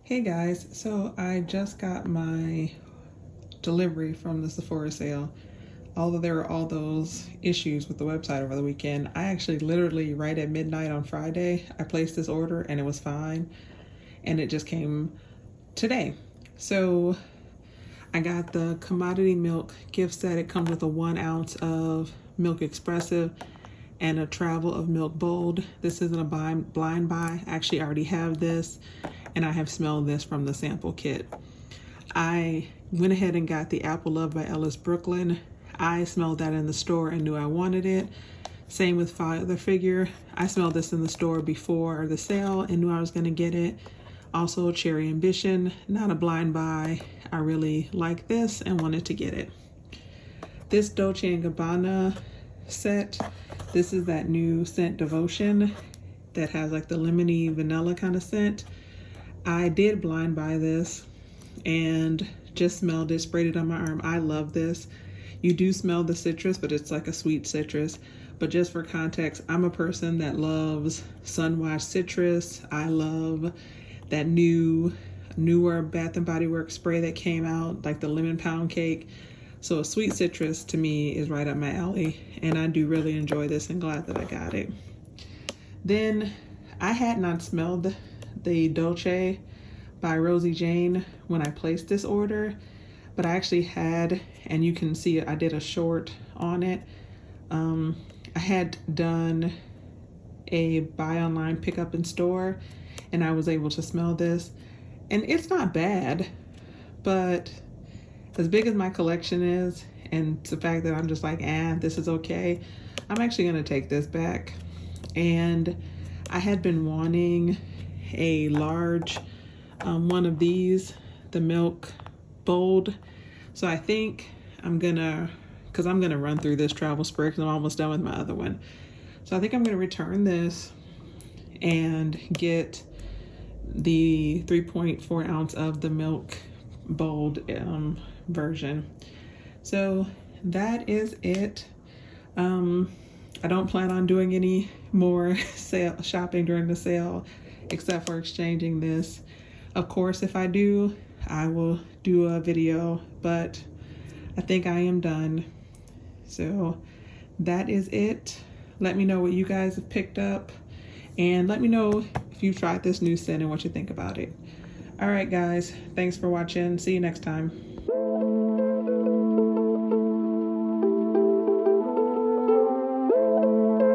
Hey guys, so I just got my delivery from the Sephora sale. Although there were all those issues with the website over the weekend, I actually literally right at midnight on Friday, I placed this order and it was fine. And it just came today. So I got the commodity milk gift set. It comes with a 1 ounce of milk expressive and a travel of milk bold. This isn't a blind buy. Actually, I already have this and I have smelled this from the sample kit. I went ahead and got the Apple Love by Ellis Brooklyn. I smelled that in the store and knew I wanted it. Same with Father Figure. I smelled this in the store before the sale and knew I was going to get it. Also Cherry Ambition, not a blind buy. I really like this and wanted to get it. This Dolce & Gabbana set, this is that new scent Devotion that has like the lemony vanilla kind of scent. I did blind buy this and just smelled it, sprayed it on my arm. I love this. You do smell the citrus, but it's like a sweet citrus. But just for context, I'm a person that loves sun-washed citrus. I love that newer Bath & Body Works spray that came out, like the lemon pound cake. So a sweet citrus to me is right up my alley, and I do really enjoy this and glad that I got it. Then I had not smelled the Dolce by Rosie Jane when I placed this order, but I actually had, and you can see I did a short on it. I had done a buy online pickup in store and I was able to smell this, and it's not bad, but as big as my collection is and the fact that I'm just like, this is okay, I'm actually gonna take this back. And I had been wanting a large one of these, the Milk Bold. So I think I'm gonna run through this travel spray because I'm almost done with my other one. So I think I'm gonna return this and get the 3.4 ounce of the Milk Bold version. So that is it. I don't plan on doing any more sale shopping during the sale except for exchanging this. Of course, if I do, I will do a video, but I think I am done. So that is it. Let me know what you guys have picked up and let me know if you've tried this new scent and what you think about it. All right, guys, thanks for watching. See you next time.